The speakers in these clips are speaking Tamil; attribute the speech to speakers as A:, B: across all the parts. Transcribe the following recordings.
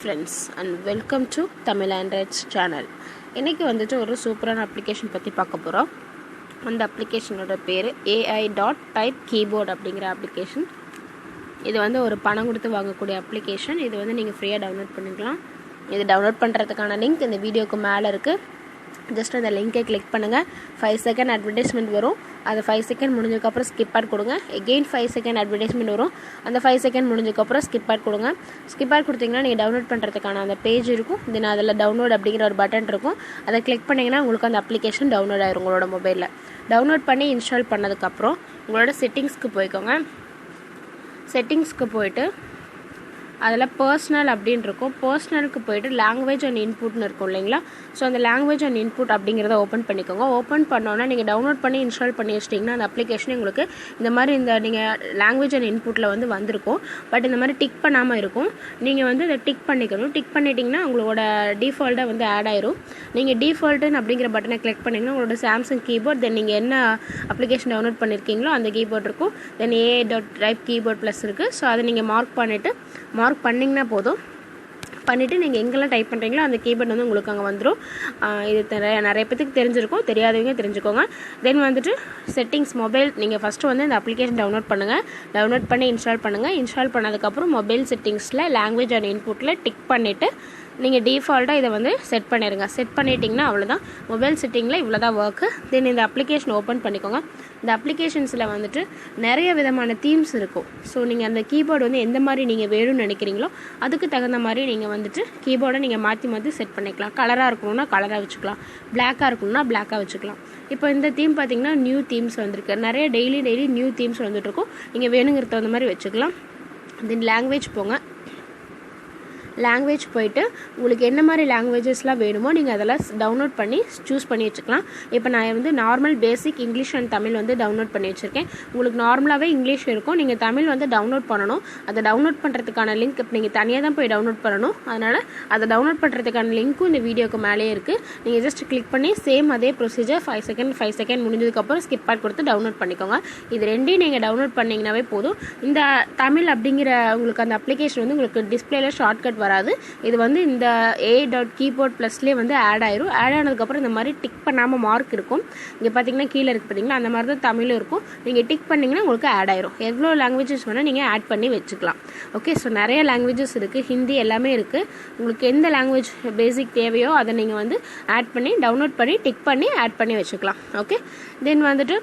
A: Friends and welcome to Tamil Androids channel. இன்னைக்கு வந்துட்டு ஒரு சூப்பரான அப்ளிகேஷன் பற்றி பார்க்க போகிறோம். அந்த அப்ளிகேஷனோட பேர் AI.type keyboard அப்படிங்கிற அப்ளிகேஷன். இது வந்து ஒரு பணம் கொடுத்து வாங்கக்கூடிய அப்ளிகேஷன். இது வந்து நீங்கள் ஃப்ரீயாக டவுன்லோட் பண்ணிக்கலாம். இது டவுன்லோட் பண்ணுறதுக்கான லிங்க் இந்த வீடியோக்கு மேலே இருக்குது. ஜஸ்ட் அந்த லிங்கை கிளிக் பண்ணுங்கள். 5 செகண்ட் அட்வர்டைஸ்மெண்ட் வரும். அது 5 செகண்ட் முடிஞ்சதுக்கப்புறம் ஸ்கிப் ஆட் கொடுங்க. எகெயின் 5 செகண்ட் அட்வர்டைஸ்மெண்ட் வரும். அந்த 5 செகண்ட் முடிஞ்சதுக்கப்புறம் ஸ்கிப் ஆட் கொடுங்க. ஸ்கிப் ஆட் கொடுத்தீங்கன்னா நீங்கள் டவுன்லோட் பண்ணுறதுக்கான அந்த பேஜ் இருக்கும். தென் அதில் டவுன்லோட் அப்படிங்கிற ஒரு பட்டன் இருக்கும். அதை கிளிக் பண்ணிங்கன்னா உங்களுக்கு அந்த அப்ளிகேஷன் டவுன்லோட் ஆகிரும் உங்களோட மொபைலில். டவுன்லோட் பண்ணி இன்ஸ்டால் பண்ணதுக்கப்புறம் உங்களோட செட்டிங்ஸ்க்கு போய்க்கோங்க. செட்டிங்ஸ்க்கு போய்ட்டு அதில் பர்சனல் அப்படின்னு இருக்கும். பர்சனலுக்கு போய்ட்டு லாங்குவேஜ் அண்ட் இன்புட்னு இருக்கும் இல்லைங்களா. ஸோ அந்த லாங்குவேஜ் அண்ட் இன்புட் அப்படிங்கிறத ஓப்பன் பண்ணிக்கோங்க. ஓப்பன் பண்ணோன்னா நீங்கள் டவுன்லோட் பண்ணி இன்ஸ்டால் பண்ணி வச்சிட்டிங்கன்னா அந்த அப்ளிகேஷன் உங்களுக்கு இந்த மாதிரி இந்த நீங்கள் லாங்குவேஜ் அண்ட் இன்புட்டில் வந்து வந்திருக்கும். பட் இந்த மாதிரி டிக் பண்ணாமல் இருக்கும். நீங்கள் வந்து அதை டிக் பண்ணிக்கணும். டிக் பண்ணிட்டீங்கன்னா உங்களோட டிஃபால்ட்டாக வந்து ஆட் ஆயிரும். நீங்கள் டிஃபால்ட்டுன்னு அப்படிங்கிற பட்டனை கிளிக் பண்ணிங்கன்னா உங்களோட சாம்சங் கீபோர்ட், தென் நீங்கள் என்ன அப்ளிகேஷன் டவுன்லோட் பண்ணியிருக்கீங்களோ அந்த கீபோர்ட் இருக்கும். தென் AI.type keyboard ப்ளஸ் இருக்குது. ஸோ அதை நீங்கள் மார்க் பண்ணிங்கன்னா போதும். பண்ணிவிட்டு நீங்கள் எங்கெல்லாம் டைப் பண்ணுறீங்களோ அந்த கீபோர்ட் வந்து உங்களுக்கு அங்கே வந்துடும். இது நிறைய பேத்துக்கு தெரிஞ்சிருக்கும், தெரியாதவங்க தெரிஞ்சுக்கோங்க. தென் வந்துட்டு செட்டிங்ஸ் மொபைல் நீங்கள் ஃபஸ்ட்டு வந்து இந்த அப்ளிகேஷன் டவுன்லோட் பண்ணுங்கள். டவுன்லோட் பண்ணி இன்ஸ்டால் பண்ணுங்கள். இன்ஸ்டால் பண்ணதுக்கப்புறம் மொபைல் செட்டிங்ஸில் லாங்குவேஜ் அண்ட் இன்புட்டில் டிக் பண்ணிவிட்டு நீங்கள் டிஃபால்ட்டாக இதை வந்து செட் பண்ணிடுங்க. செட் பண்ணிட்டீங்கன்னா அவ்வளோதான். மொபைல் செட்டிங்கில் இவ்வளோ தான் ஒர்க்கு. தென் இந்த அப்ளிகேஷன் ஓப்பன் பண்ணிக்கோங்க. இந்த அப்ளிகேஷன்ஸில் வந்துட்டு நிறைய விதமான தீம்ஸ் இருக்கும். ஸோ நீங்கள் அந்த கீபோர்டு வந்து எந்த மாதிரி நீங்கள் வேணும்னு நினைக்கிறீங்களோ அதுக்கு தகுந்த மாதிரி நீங்கள் வந்துட்டு கீபோர்டை நீங்கள் மாற்றி செட் பண்ணிக்கலாம். கலராக இருக்கணும்னா கலராக வச்சுக்கலாம், பிளாக்காக இருக்கணும்னா பிளாக்காக வச்சுக்கலாம். இப்போ இந்த தீம் பார்த்தீங்கன்னா நியூ தீம்ஸ் வந்திருக்கு. நிறைய டெய்லி நியூ தீம்ஸ் வந்துட்டுருக்கும். நீங்கள் வேணுங்கிறது தகுந்த மாதிரி வச்சுக்கலாம். தென் லாங்குவேஜ் போங்க. லாங்குவேஜ் போயிட்டு உங்களுக்கு என்ன மாதிரி லாங்குவேஜஸ்லாம் வேணுமோ நீங்கள் அதெல்லாம் டவுன்லோட் பண்ணி சூஸ் பண்ணி வச்சுக்கலாம். இப்போ நான் வந்து normal basic English and Tamil வந்து டவுன்லோட் பண்ணி வச்சுருக்கேன். உங்களுக்கு நார்மலாகவே இங்கிலீஷ் இருக்கும். நீங்கள் தமிழ் வந்து டவுன்லோட் பண்ணணும். அதை டவுன்லோட் பண்ணுறதுக்கான லிங்க் இப்போ நீங்கள் தனியாக தான் போய் டவுன்லோட் பண்ணணும். அதனால் அதை டவுன்லோட் பண்ணுறதுக்கான லிங்க்கும் இந்த வீடியோக்கு மேலேயே இருக்குது. நீங்கள் ஜஸ்ட் கிளிக் பண்ணி சேம் அதே ப்ரொசீஜர் 5 செகண்ட் முடிஞ்சதுக்கப்புறம் ஸ்கிப் ஆட் கொடுத்து டவுன்லோட் பண்ணிக்கோங்க. இது ரெண்டையும் நீங்கள் டவுன்லோட் பண்ணிங்கனாவே போதும். இந்த தமிழ் அப்படிங்கிற உங்களுக்கு அந்த அப்ளிகேஷன் வந்து உங்களுக்கு டிஸ்பிளேல ஷார்ட்கட் வராது. இது வந்து இந்த AI.keyboard ப்ளஸ்லேயே வந்து ஆட் ஆயிரும். ஆட் ஆனதுக்கப்புறம் இந்த மாதிரி டிக் பண்ணாமல் மார்க் இருக்கும். இங்கே பார்த்தீங்கன்னா கீழே இருக்குது பார்த்தீங்களா, அந்த மாதிரி தான் தமிழும் இருக்கும். நீங்கள் டிக் பண்ணிங்கன்னா உங்களுக்கு ஆட் ஆயிரும். எவ்வளோ லாங்குவேஜஸ் வேணால் நீங்கள் ஆட் பண்ணி வச்சுக்கலாம். ஓகே, ஸோ நிறைய லாங்குவேஜஸ் இருக்குது. ஹிந்தி எல்லாமே இருக்குது. உங்களுக்கு எந்த லாங்குவேஜ் பேசிக் தேவையோ அதை நீங்கள் வந்து ஆட் பண்ணி டவுன்லோட் பண்ணி டிக் பண்ணி ஆட் பண்ணி வச்சுக்கலாம். ஓகே, தென் வந்துட்டு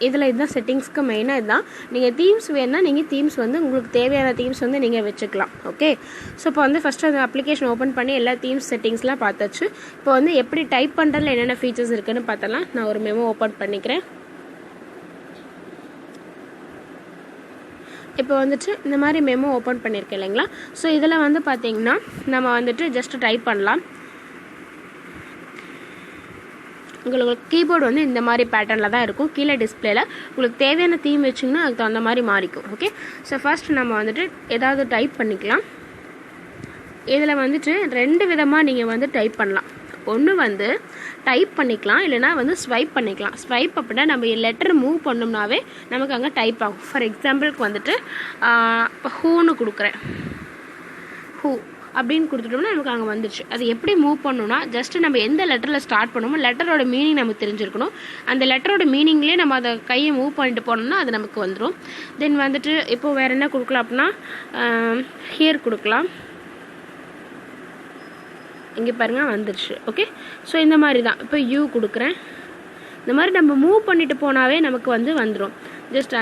A: இதில் இதுதான் செட்டிங்ஸ்க்கு மெயினாக இதுதான். நீங்கள் தீம்ஸ் வேணுன்னா நீங்கள் தீம்ஸ் வந்து உங்களுக்கு தேவையான தீம்ஸ் வந்து நீங்கள் வச்சுக்கலாம். ஓகே, ஸோ இப்போ வந்து ஃபஸ்ட்டு அந்த அப்ளிகேஷன் ஓப்பன் பண்ணி எல்லா தீம்ஸ் செட்டிங்ஸ்லாம் பார்த்தாச்சு. இப்போ வந்து எப்படி டைப் பண்ணுறதுல என்னென்ன ஃபீச்சர்ஸ் இருக்குன்னு பார்த்தலாம். நான் ஒரு மெமோ ஓப்பன் பண்ணிக்கிறேன். இப்போ வந்துட்டு இந்த மாதிரி மெமோ ஓப்பன் பண்ணியிருக்கேன் இல்லைங்களா. ஸோ இதில் வந்து பார்த்தீங்கன்னா நம்ம வந்துட்டு ஜஸ்ட் டைப் பண்ணலாம். உங்களுக்கு கீபோர்டு வந்து இந்த மாதிரி பேட்டர்னில் தான் இருக்கும். கீழே டிஸ்பிளேல உங்களுக்கு தேவையான தீம் வச்சிங்கன்னா அதுக்கு தகுந்த மாதிரி மாறிக்கும். ஓகே, ஸோ ஃபர்ஸ்ட் நம்ம வந்துட்டு ஏதாவது டைப் பண்ணிக்கலாம். இதில் வந்துட்டு 2 விதமாக நீங்கள் வந்து டைப் பண்ணலாம். ஒன்று வந்து டைப் பண்ணிக்கலாம், இல்லைனா வந்து ஸ்வைப் பண்ணிக்கலாம். ஸ்வைப் அப்படின்னா நம்ம லெட்டர் மூவ் பண்ணோம்னாவே நமக்கு அங்கே டைப் ஆகும். ஃபார் எக்ஸாம்பிளுக்கு வந்துட்டு இப்போ ஹூன்னு கொடுக்குறேன். ஹூ அப்படின்னு கொடுத்துட்டோம்னா நமக்கு அங்கே வந்துடுச்சு. அது எப்படி மூவ் பண்ணணும்னா ஜஸ்ட்டு நம்ம எந்த லெட்டரில் ஸ்டார்ட் பண்ணுமோ லெட்டரோட மீனிங் நமக்கு தெரிஞ்சிருக்கணும். அந்த லெட்டரோட மீனிங்லேயே நம்ம அதை கையை மூவ் பண்ணிட்டு போனோம்னா அது நமக்கு வந்துடும். தென் வந்துட்டு இப்போது வேறு என்ன கொடுக்கலாம் அப்படின்னா ஹியர் கொடுக்கலாம். இங்கே பாருங்கள் வந்துடுச்சு. ஓகே, ஸோ இந்த மாதிரி தான். இப்போ யூ கொடுக்குறேன். இந்த மாதிரி நம்ம மூவ் பண்ணிட்டு போனாவே நமக்கு வந்து வந்துடும். ஜஸ்ட்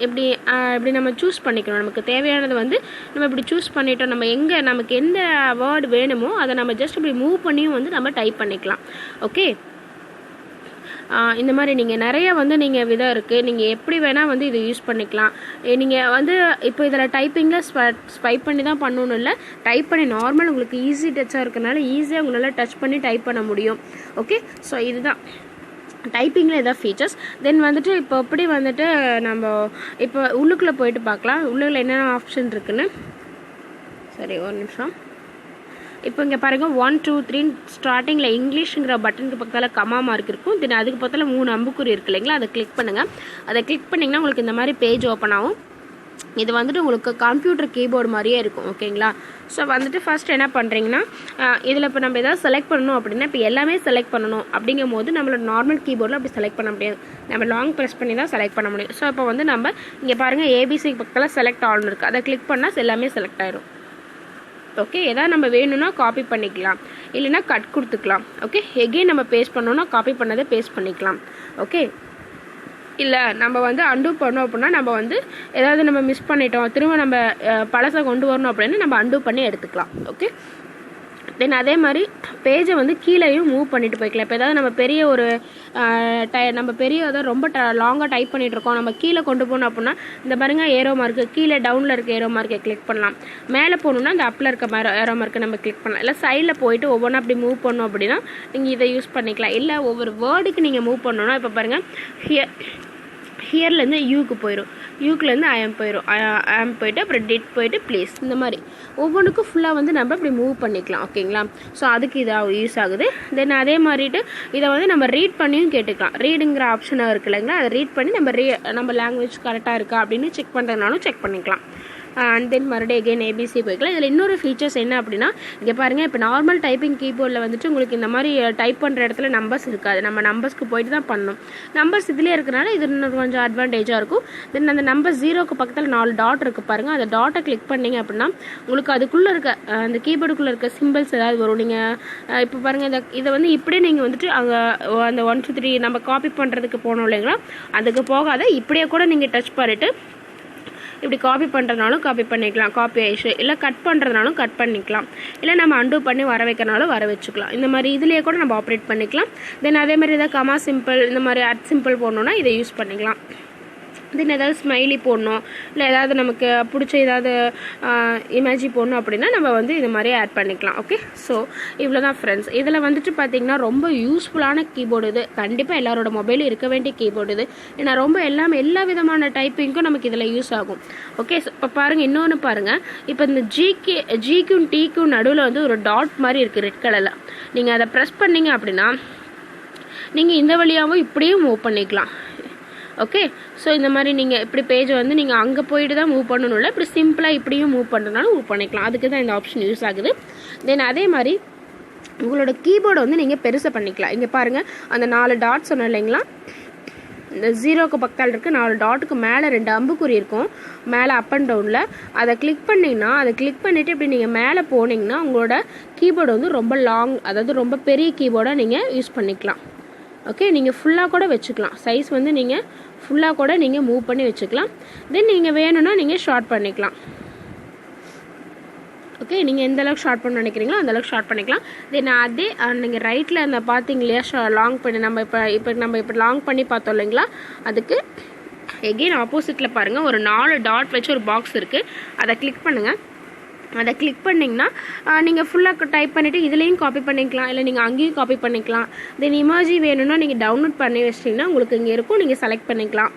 A: இப்படி நம்ம சூஸ் பண்ணிக்கணும். நமக்கு தேவையானது வந்து நம்ம இப்படி சூஸ் பண்ணிட்டோம். நமக்கு எந்த வேர்டு வேணுமோ அதை நம்ம ஜஸ்ட் இப்படி மூவ் பண்ணியும் வந்து நம்ம டைப் பண்ணிக்கலாம். ஓகே, இந்த மாதிரி நீங்கள் நிறைய வந்து நீங்கள் விதம் இருக்குது. நீங்கள் எப்படி வேணால் வந்து இது யூஸ் பண்ணிக்கலாம். நீங்கள் வந்து இப்போ இதில் டைப்பிங்கில் ஸ்வைப் பண்ணி தான் பண்ணணும் இல்லை, டைப் பண்ணி நார்மல் உங்களுக்கு ஈஸி டச்சாக இருக்கிறனால ஈஸியாக உங்களால் டச் பண்ணி டைப் பண்ண முடியும். ஓகே, ஸோ இதுதான் டைப்பிங்கில் எதாவது ஃபீச்சர்ஸ். தென் வந்துட்டு இப்போ எப்படி வந்துட்டு நம்ம இப்போ உள்ளுக்குள்ளே போயிட்டு பார்க்கலாம் உள்ளுக்குள்ள என்னென்ன ஆப்ஷன் இருக்குன்னு. சரி, ஒரு நிமிஷம். இப்போ இங்கே பாருங்கள் 1 2 3 ஸ்டார்டிங்கில் இங்கிலீஷுங்கிற பட்டனுக்கு பக்கத்தில் கமா மார்க் இருக்கும். தென் அதுக்கு பக்கத்தில் 3 அம்புக்குறி இருக்கு இல்லைங்களா, அதை கிளிக் பண்ணுங்கள். அதை கிளிக் பண்ணிங்கன்னா உங்களுக்கு இந்த மாதிரி பேஜ் ஓப்பன் ஆகும். இது வந்துட்டு உங்களுக்கு கம்ப்யூட்டர் கீபோர்டு மாதிரியே இருக்கும். ஓகேங்களா? ஸோ வந்துட்டு ஃபஸ்ட் என்ன பண்ணுறீங்கன்னா, இதில் இப்போ நம்ம எதாவது செலக்ட் பண்ணணும் அப்படின்னா, இப்போ எல்லாமே செலக்ட் பண்ணணும் அப்படிங்கும் போது நம்மளோட நார்மல் கீபோர்டில் அப்படி செலக்ட் பண்ண முடியாது. நம்ம லாங் ப்ரெஸ் பண்ணி தான் செலக்ட் பண்ண முடியும். ஸோ இப்போ வந்து நம்ம இங்கே பாருங்கள், ஏபிசி பக்கத்தில் செலக்ட் ஆல்னு இருக்குது. அதை கிளிக் பண்ணால் எல்லாமே செலக்ட் ஆயிடும். ஓகே, எதாவது நம்ம வேணும்னா காப்பி பண்ணிக்கலாம், இல்லைனா கட் கொடுத்துக்கலாம். ஓகே, எகெயின் நம்ம பேஸ்ட் பண்ணோன்னா காப்பி பண்ணதை பேஸ்ட் பண்ணிக்கலாம். ஓகே, இல்லை நம்ம வந்து அன்டூ பண்ணோம் அப்படின்னா நம்ம வந்து ஏதாவது நம்ம மிஸ் பண்ணிட்டோம், திரும்ப நம்ம பழசை கொண்டு வரணும் அப்படின்னு நம்ம அன்டூ பண்ணி எடுத்துக்கலாம். ஓகே, தென் அதே மாதிரி பேஜை வந்து கீழேயும் மூவ் பண்ணிட்டு போய்க்கலாம். இப்போ ஏதாவது நம்ம பெரிய ஒரு நம்ம பெரிய ஏதாவது ரொம்ப லாங்காக டைப் பண்ணிகிட்ருக்கோம், நம்ம கீழே கொண்டு போகணும் அப்படின்னா இந்த பாருங்க ஏரோ மார்க்கு, கீழே டவுனில் இருக்க ஏரோ மார்க்கை கிளிக் பண்ணலாம். மேலே போகணுன்னா இந்த அப்பில் இருக்க ஏரோ மார்க்கை நம்ம கிளிக் பண்ணலாம். இல்லை சைடில் போயிட்டு ஒவ்வொன்றா அப்படி மூவ் பண்ணோம் அப்படின்னா நீங்கள் இதை யூஸ் பண்ணிக்கலாம். இல்லை ஒவ்வொரு வேர்டுக்கு நீங்கள் மூவ் பண்ணணுன்னா இப்போ பாருங்கள், ஹியர்லேருந்து யூக்கு போயிடும், யூக்குலேருந்து ஐஎம் போயிடும், ஐஎம் போயிட்டு அப்புறம் டிட் போயிட்டு ப்ளீஸ், இந்த மாதிரி ஒவ்வொன்றுக்கும் ஃபுல்லாக வந்து நம்ம இப்படி மூவ் பண்ணிக்கலாம். ஓகேங்களா? ஸோ அதுக்கு இதாக யூஸ் ஆகுது. தென் அதே மாதிரிட்டு இதை வந்து நம்ம ரீட் பண்ணியும் கேட்டுக்கலாம். ரீடுங்கிற ஆப்ஷனாக இருக்குது இல்லைங்களா, அதை ரீட் பண்ணி நம்ம லாங்குவேஜ் கரெக்டாக இருக்கா அப்படின்னு செக் பண்ணுறதுனாலும் செக் பண்ணிக்கலாம். அண்ட் தென் மறுபடியும் எகெயின் ஏபிசி போய்க்கலாம். இதில் இன்னொரு ஃபீச்சர்ஸ் என்ன அப்படின்னா, இங்கே பாருங்கள், இப்போ நார்மல் டைப்பிங் கீபோர்டில் வந்துட்டு உங்களுக்கு இந்த மாதிரி டைப் பண்ணுற இடத்துல நம்பர்ஸ் இருக்காது. நம்ம நம்பர்ஸ்க்கு போயிட்டு தான் பண்ணணும். நம்பர்ஸ் இதிலே இருக்கிறனால இது இன்னொரு கொஞ்சம் அட்வான்டேஜாக இருக்கும். தென் அந்த நம்பர் 0க்கு பக்கத்தில் 4 டாட் இருக்குது பாருங்கள், அந்த டாட்டை கிளிக் பண்ணிங்க அப்படின்னா உங்களுக்கு அதுக்குள்ளே இருக்க அந்த கீபோர்டுக்குள்ளே இருக்க சிம்பிள்ஸ் ஏதாவது வரும். நீங்கள் இப்போ பாருங்கள், இதை வந்து இப்படியே நீங்கள் வந்துட்டு அங்கே அந்த 1 2 3 நம்ம காப்பி பண்ணுறதுக்கு போனோம் இல்லைங்களா, அதுக்கு போகாத இப்படியே கூட நீங்கள் டச் பண்ணிவிட்டு இப்படி காப்பி பண்ணுறதுனாலும் காப்பி பண்ணிக்கலாம், காப்பி ஆயிடுச்சு. இல்லை கட் பண்ணுறதுனாலும் கட் பண்ணிக்கலாம், இல்லை நம்ம அன்டூ பண்ணி வர வைக்கிறனாலும் வர வச்சுக்கலாம். இந்த மாதிரி இதுலேயே கூட நம்ம ஆப்ரேட் பண்ணிக்கலாம். தென் அதே மாதிரி ஏதாவது கமா சிம்பிள் இந்த மாதிரி அட் சிம்பிள் போடணுன்னா இதை யூஸ் பண்ணிக்கலாம். தென் ஏதாவது ஸ்மைலி போடணும், இல்லை ஏதாவது நமக்கு பிடிச்ச ஏதாவது இமேஜி போடணும் அப்படின்னா நம்ம வந்து இது மாதிரி ஆட் பண்ணிக்கலாம். ஓகே, ஸோ இவ்வளோ தான் ஃப்ரெண்ட்ஸ். இதில் வந்துட்டு பார்த்திங்கன்னா ரொம்ப யூஸ்ஃபுல்லான கீபோர்டு இது. கண்டிப்பாக எல்லாரோட மொபைலும் இருக்க வேண்டிய கீபோர்டு இது. ஏன்னா ரொம்ப எல்லா விதமான டைப்பிங்க்கும் நமக்கு இதில் யூஸ் ஆகும். ஓகே, இப்போ பாருங்கள், இன்னொன்று பாருங்கள், இப்போ இந்த ஜிக்கும் டிக்கும் நடுவில் வந்து ஒரு டாட் மாதிரி இருக்குது ரெட் கலரில். நீங்கள் அதை ப்ரெஸ் பண்ணிங்க அப்படின்னா நீங்கள் இந்த வழியாகவும் இப்படியும் மூவ் பண்ணிக்கலாம். ஓகே, ஸோ இந்த மாதிரி நீங்கள் இப்படி பேஜ் வந்து நீங்கள் அங்கே போயிட்டு தான் மூவ் பண்ணணும், இல்லை இப்படி சிம்பிளாக இப்படியும் மூவ் பண்ணுறதுனாலும் மூவ் பண்ணிக்கலாம். அதுக்கு தான் இந்த ஆப்ஷன் யூஸ் ஆகுது. தென் அதே மாதிரி உங்களோட கீபோர்டை வந்து நீங்கள் பெருசாக பண்ணிக்கலாம். இங்கே பாருங்கள், அந்த 4 டாட் சொன்னோம் இல்லைங்களா, இந்த 0க்கு பக்கத்தில் இருக்குது 4 டாட்டுக்கு மேலே 2 அம்புக்குறி இருக்கும் மேலே அப் அண்ட் டவுனில். அதை கிளிக் பண்ணிங்கன்னா அதை கிளிக் பண்ணிவிட்டு இப்படி நீங்கள் மேலே போனீங்கன்னா உங்களோட கீபோர்டு வந்து ரொம்ப லாங், அதாவது ரொம்ப பெரிய கீபோர்டாக நீங்கள் யூஸ் பண்ணிக்கலாம். ஓகே, நீங்கள் ஃபுல்லாக கூட வச்சுக்கலாம். சைஸ் வந்து நீங்கள் ஃபுல்லாக கூட நீங்கள் மூவ் பண்ணி வச்சுக்கலாம். தென் நீங்கள் வேணும்னா நீங்கள் ஷார்ட் பண்ணிக்கலாம். ஓகே, நீங்கள் எந்த அளவுக்கு ஷார்ட் பண்ண நினைக்கிறீங்களோ அந்தளவுக்கு ஷார்ட் பண்ணிக்கலாம். தென் அதே நீங்கள் ரைட்டில் அந்த பார்த்தீங்க இல்லையா லாங் பண்ணி நம்ம இப்போ லாங் பண்ணி பார்த்தோம் இல்லைங்களா, அதுக்கு எகெயின் ஆப்போசிட்டில் பாருங்கள் ஒரு 4 டாட் வச்சு ஒரு பாக்ஸ் இருக்குது. அதை கிளிக் பண்ணுங்கள். அதை கிளிக் பண்ணிங்கன்னா நீங்கள் ஃபுல்லாக டைப் பண்ணிவிட்டு இதுலேயும் காப்பி பண்ணிக்கலாம், இல்லை நீங்கள் அங்கேயும் காப்பி பண்ணிக்கலாம். தென் இமேஜி வேணும்னா நீங்கள் டவுன்லோட் பண்ணி வச்சிட்டிங்கன்னா உங்களுக்கு இங்கே இருக்கும், நீங்கள் செலக்ட் பண்ணிக்கலாம்.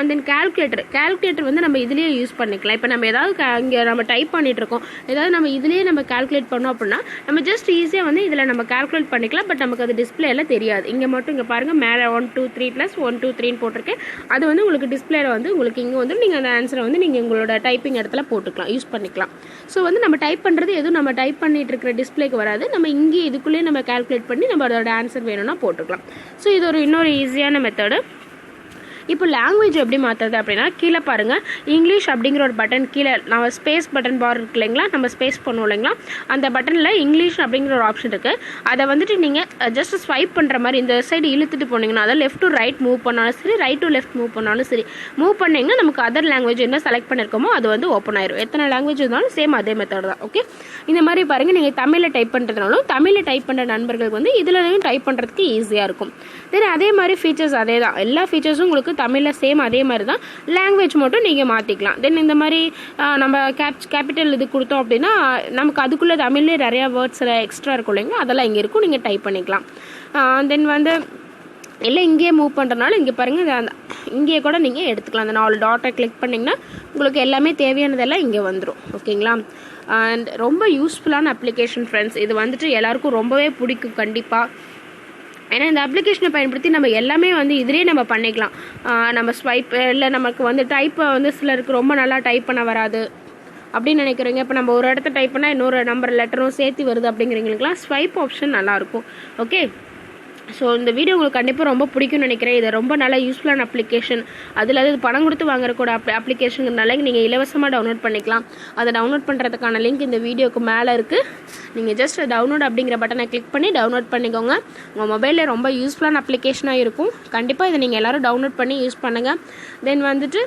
A: தென் கேல்குலேட்டர் வந்து நம்ம இதுலேயே யூஸ் பண்ணிக்கலாம். இப்போ நம்ம ஏதாவது இங்கே நம்ம டைப் பண்ணிகிட்ருக்கோம், ஏதாவது நம்ம இதுலேயே நம்ம கால்குலேட் பண்ணோம் அப்படின்னா நம்ம ஜஸ்ட் ஈஸியாக வந்து இதில் நம்ம கால்குலேட் பண்ணிக்கலாம். பட் நமக்கு அது டிஸ்பிளேல தெரியாது. இங்கே மட்டும் இங்கே பாருங்கள், மேலே 1 2 3 + 1 2 3 போட்டிருக்கேன். அது வந்து உங்களுக்கு டிஸ்பிளேல வந்து உங்களுக்கு இங்கே வந்து நீங்கள் அந்த ஆன்சரை வந்து நீங்கள் உங்களோட டைப்பிங் இடத்துல போட்டுக்கலாம், யூஸ் பண்ணிக்கலாம். ஸோ வந்து நம்ம டைப் பண்ணுறது எதுவும் நம்ம டைப் பண்ணிட்டு இருக்கிற டிஸ்பிளேக்கு வராது. நம்ம இங்கே இதுக்குள்ளேயே நம்ம கால்குலேட் பண்ணி நம்ம அதோட ஆன்சர் வேணும்னா போட்டுக்கலாம். ஸோ இது இன்னொரு ஈஸியான மெத்தடு. இப்போ லாங்குவேஜ் எப்படி மாற்றுறது அப்படின்னா, கீழே பாருங்கள், இங்கிலீஷ் அப்படிங்கிற ஒரு பட்டன் கீழே நம்ம ஸ்பேஸ் பட்டன் பார் இருக்கு இல்லைங்களா, நம்ம ஸ்பேஸ் பண்ணுவோம் இல்லைங்களா, அந்த பட்டனில் இங்கிலீஷ் அப்படிங்கிற ஒரு ஆப்ஷன் இருக்குது. அதை வந்துட்டு நீங்கள் ஜஸ்ட் ஸ்வைப் பண்ணுற மாதிரி இந்த சைடு இழுத்துட்டு போனீங்கன்னா, அதை லெஃப்ட் டு ரைட் மூவ் பண்ணாலும் சரி, ரைட் டு லெஃப்ட் மூவ் பண்ணாலும் சரி, மூவ் பண்ணிங்கன்னா நமக்கு அதர் லாங்குவேஜ் என்ன செலக்ட் பண்ணியிருக்கோமோ அது வந்து ஓப்பன் ஆயிரும். எத்தனை லாங்குவேஜ் இருந்தாலும் சேம் அதே மெத்தட் தான். ஓகே, இந்த மாதிரி பாருங்கள், நீங்கள் தமிழில் டைப் பண்ணுறதுனாலும் தமிழில் டைப் பண்ணுற நண்பர்களுக்கு வந்து இதுலையும் டைப் பண்ணுறதுக்கு ஈஸியாக இருக்கும். தென் அதே மாதிரி ஃபீச்சர்ஸ் அதே தான், எல்லா ஃபீச்சர்ஸும் உங்களுக்கு தமிழில் சேம் அதே மாதிரி தான். லாங்குவேஜ் மட்டும் நீங்கள் மாற்றிக்கலாம். தென் இந்த மாதிரி நம்ம கேபிட்டல் இது கொடுத்தோம் அப்படின்னா நமக்கு அதுக்குள்ளே தமிழ்லேயே நிறையா வேர்ட்ஸ் எக்ஸ்ட்ரா இருக்கும் இல்லைங்களா, அதெல்லாம் இங்கே இருக்கும், நீங்கள் டைப் பண்ணிக்கலாம். தென் வந்து இல்லை இங்கேயே மூவ் பண்ணுறதுனால இங்கே பாருங்கள், இங்கேயே கூட நீங்கள் எடுத்துக்கலாம். அந்த 4 டாட்டை கிளிக் பண்ணிங்கன்னா உங்களுக்கு எல்லாமே தேவையானதெல்லாம் இங்கே வந்துடும். ஓகேங்களா, அண்ட் ரொம்ப யூஸ்ஃபுல்லான அப்ளிகேஷன் ஃப்ரெண்ட்ஸ். இது வந்துட்டு எல்லாருக்கும் ரொம்பவே பிடிக்கும் கண்டிப்பாக. ஏன்னா இந்த அப்ளிகேஷனை பயன்படுத்தி நம்ம எல்லாமே வந்து இதிலே நம்ம பண்ணிக்கலாம். நம்ம ஸ்வைப் இல்லை நமக்கு வந்து டைப்பை வந்து சிலருக்கு ரொம்ப நல்லா டைப் பண்ண வராது அப்படின்னு நினைக்கிறீங்க. இப்போ நம்ம ஒரு இடத்த டைப் பண்ணால் இன்னொரு நம்பர் லெட்டரும் சேர்த்து வருது அப்படிங்கிறீங்களுக்குலாம் ஸ்வைப் ஆப்ஷன் நல்லாயிருக்கும். ஓகே, ஸோ இந்த வீடியோ உங்களுக்கு கண்டிப்பாக ரொம்ப பிடிக்கும்னு நினைக்கிறேன். இது ரொம்ப நல்ல யூஸ்ஃபுல்லான அப்ளிகேஷன். அதில் அது பணம் கொடுத்து வாங்குறக்கூட அப்ளிகேஷனுங்கிறனால நீங்கள் இலவசமாக டவுன்லோட் பண்ணிக்கலாம். அதை டவுன்லோட் பண்ணுறதுக்கான லிங்க் இந்த வீடியோக்கு மேலே இருக்குது. நீங்கள் ஜஸ்ட் டவுன்லோட் அப்படிங்கிற பட்டனை கிளிக் பண்ணி டவுன்லோட் பண்ணிக்கோங்க. உங்கள் மொபைலில் ரொம்ப யூஸ்ஃபுல்லான அப்ளிகேஷனாக இருக்கும். கண்டிப்பாக இதை நீங்கள் எல்லோரும் டவுன்லோட் பண்ணி யூஸ் பண்ணுங்கள். தென் வந்துட்டு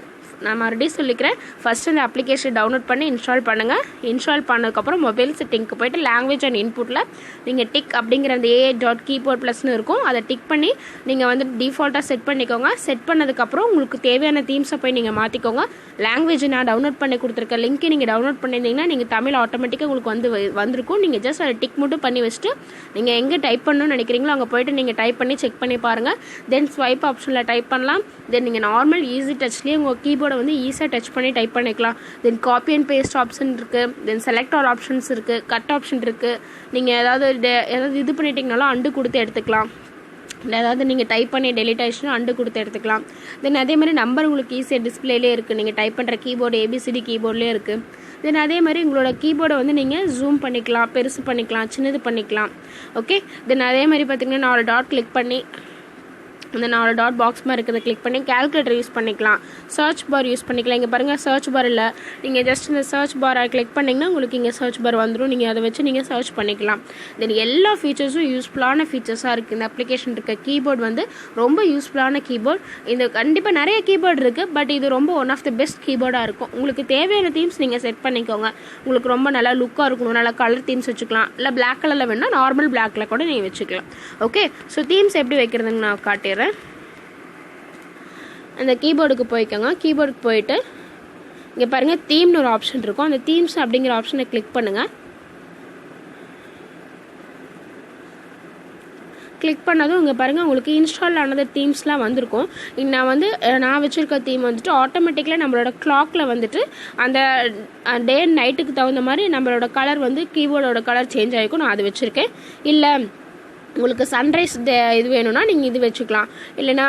A: நான் மறுபடியும் சொல்லிக்கிறேன், ஃபஸ்ட்டு இந்த அப்ளிகேஷன் டவுன்லோட் பண்ணி இன்ஸ்டால் பண்ணுங்கள். இன்ஸ்டால் பண்ணதுக்கப்புறம் மொபைல் செட்டிங்க்கு போய்ட்டு லாங்குவேஜ் அண்ட் இன்புட்டில் நீங்கள் டிக் அப்படிங்கிற அந்த AI.keyboard+ன்னு இருக்கும். அதை டிக் பண்ணி நீங்கள் வந்து டிஃபால்ட்டாக செட் பண்ணிக்கோங்க. செட் பண்ணதுக்கப்புறம் உங்களுக்கு தேவையான தீம்ஸை போய் நீங்கள் மாற்றிக்கோங்க. லாங்குவேஜ் நான் டவுன்லோட் பண்ணி கொடுத்துருக்க லிங்க்கை நீங்கள் டவுன்லோட் பண்ணியிருந்தீங்கன்னா நீங்கள் தமிழ் ஆட்டோமேட்டிக்காக உங்களுக்கு வந்திருக்கும். நீங்கள் ஜஸ்ட் அதை டிக் மட்டும் பண்ணி வச்சுட்டு நீங்கள் எங்கே டைப் பண்ணணும்னு நினைக்கிறீங்களோ அங்கே போய்ட்டு நீங்கள் டைப் பண்ணி செக் பண்ணி பாருங்கள். தென் ஸ்வைப் ஆப்ஷனில் டைப் பண்ணலாம். தென் நீங்கள் நார்மல் ஈஸி டச்லேயே உங்கள் கீபோர்டை வந்து ஈஸியாக டச் பண்ணி டைப் பண்ணிக்கலாம். Then copy and paste option இருக்குது. தென் செலக்ட் ஆல் ஆப்ஷன்ஸ் இருக்குது. கட் ஆப்ஷன் இருக்குது. நீங்கள் ஏதாவது இது பண்ணிட்டீங்கனாலும் அண்டு கொடுத்து எடுத்துக்கலாம். ஏதாவது நீங்கள் டைப் பண்ணி டெலிட் ஆகிடுச்சுன்னா அண்டு கொடுத்து எடுத்துக்கலாம். தென் அதே மாதிரி நம்பர் உங்களுக்கு ஈஸியாக டிஸ்பிளேலே இருக்குது. நீங்கள் டைப் பண்ணுற கீபோர்டு ABCD கீபோர்ட்லேயே இருக்குது. தென் அதே மாதிரி உங்களோட கீபோர்டை வந்து நீங்கள் ஜூம் பண்ணிக்கலாம், பெருசு பண்ணிக்கலாம், சின்னது பண்ணிக்கலாம். ஓகே, தென் அதே மாதிரி பார்த்திங்கன்னா 4 டாட் கிளிக் பண்ணி அந்த 4 டாட் பாக்ஸ் மாதிரி இருக்கிறத கிளிக் பண்ணி கால்குலேட்டர் யூஸ் பண்ணிக்கலாம். சர்ச் பார் யூஸ் பண்ணிக்கலாம். இங்கே பாருங்கள் சர்ச் பார் இல்லை, நீங்கள் ஜஸ்ட் இந்த சர்ச் பாரை கிளிக் பண்ணிங்கன்னா உங்களுக்கு இங்கே சர்ச் பார் வந்துடும். நீங்கள் அதை வச்சு நீங்கள் சர்ச் பண்ணிக்கலாம். தென் எல்லா ஃபீச்சர்ஸும் யூஸ்ஃபுல்லான ஃபீச்சர்ஸாக இருக்குது. இந்த அப்ளிகேஷன் இருக்க கீபோர்டு வந்து ரொம்ப யூஸ்ஃபுல்லான கீபோர்டு. இந்த கண்டிப்பாக நிறைய கீபோர்டு இருக்குது, பட் இது ரொம்ப ஒன் ஆஃப் த பெஸ்ட் கீபோர்டாக இருக்கும். உங்களுக்கு தேவையான தீம்ஸ் நீங்கள் செட் பண்ணிக்கோங்க. உங்களுக்கு ரொம்ப நல்லா லுக்காக இருக்கணும், நல்லா கலர் தீம்ஸ் வச்சுக்கலாம். இல்லை பிளாக் கலரில் வேணால் நார்மல் பிளாக்கில் கூட நீங்கள் வச்சுக்கலாம். ஓகே, ஸோ தீம்ஸ் எப்படி வைக்கிறதுன்னு நான் காட்டிடுறேன். அந்த கீபோர்டுக்கு போய்க்கோங்க. கீபோர்டுக்கு போயிட்டு இங்கே பாருங்கள் தீம்னு ஒரு ஆப்ஷன் இருக்கும். அந்த தீம்ஸ் அப்படிங்கிற ஆப்ஷனை கிளிக் பண்ணுங்கள். கிளிக் பண்ணதும் இங்கே பாருங்கள் உங்களுக்கு இன்ஸ்டால் ஆனது தீம்ஸ்லாம் வந்திருக்கும். நான் வச்சுருக்க தீம் வந்துட்டு ஆட்டோமேட்டிக்கலாக நம்மளோட கிளாக்கில் வந்துட்டு அந்த டே அண்ட் நைட்டுக்கு தகுந்த மாதிரி நம்மளோட கலர் வந்து கீபோர்டோட கலர் சேஞ்ச் ஆகிருக்கும். நான் அது வச்சுருக்கேன். இல்லை உங்களுக்கு சன்ரைஸ் இது வேணும்னா நீங்கள் இது வச்சுக்கலாம். இல்லைனா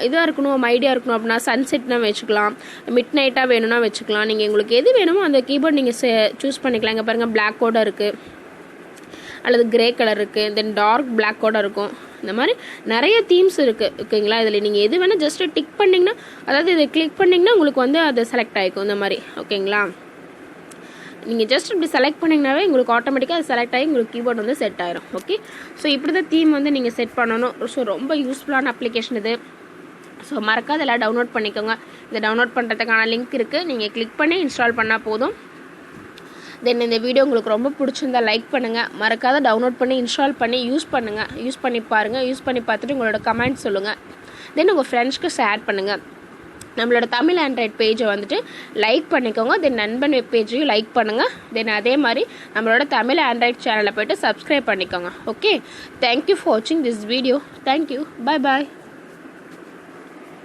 A: இதாக இருக்கணும், மைடியாக இருக்கணும் அப்படின்னா சன்செட்னா வச்சுக்கலாம். மிட் நைட்டாக வேணும்னா வச்சுக்கலாம். நீங்கள் உங்களுக்கு எது வேணுமோ அந்த கீபோர்ட் நீங்கள் சூஸ் பண்ணிக்கலாம். இங்கே பாருங்கள் பிளாக் கோட இருக்குது, அல்லது கிரே கலர் இருக்குது, தென் டார்க் பிளாக் கோட இருக்கும். இந்த மாதிரி நிறைய தீம்ஸ் இருக்குது. ஓகேங்களா, இதில் நீங்கள் எது வேணால் ஜஸ்ட்டு டிக் பண்ணிங்கன்னா, அதாவது இதை கிளிக் பண்ணிங்கன்னா உங்களுக்கு வந்து அது செலக்ட் ஆகிக்கும் இந்த மாதிரி. ஓகேங்களா, நீங்கள் ஜஸ்ட் இப்படி செலக்ட் பண்ணிங்கனாவே உங்களுக்கு ஆட்டோமேட்டிக்காக அது செலக்ட் ஆகி உங்களுக்கு கீபோர்டு வந்து செட் ஆயிரும். ஓகே, ஸோ இப்படி தான் தீம் வந்து நீங்கள் செட் பண்ணணும். ஸோ ரொம்ப யூஸ்ஃபுல்லான அப்ளிகேஷன் இது. ஸோ மறக்காத எல்லாம் டவுன்லோட் பண்ணிக்கோங்க. இதை டவுன்லோட் பண்ணுறதுக்கான லிங்க் இருக்குது. நீங்கள் கிளிக் பண்ணி இன்ஸ்டால் பண்ணால் போதும். தென் இந்த வீடியோ உங்களுக்கு ரொம்ப பிடிச்சிருந்தா லைக் பண்ணுங்கள். மறக்காத டவுன்லோட் பண்ணி இன்ஸ்டால் பண்ணி யூஸ் பண்ணுங்கள். யூஸ் பண்ணி பாருங்கள். யூஸ் பண்ணி பார்த்துட்டு உங்களோட கமெண்ட் சொல்லுங்கள். தென் உங்கள் ஃப்ரெண்ட்ஸ்க்கு ஷேர் பண்ணுங்கள். நம்மளோட தமிழ் ஆண்ட்ராய்ட் பேஜை வந்துட்டு லைக் பண்ணிக்கோங்க. தென் நண்பன் வெப் பேஜையும் லைக் பண்ணுங்கள். தென் அதே மாதிரி நம்மளோட தமிழ் ஆண்ட்ராய்ட் சேனலை போய்ட்டு சப்ஸ்கிரைப் பண்ணிக்கோங்க. ஓகே, தேங்க்யூ ஃபார் வாட்சிங் this video. Thank you, bye bye.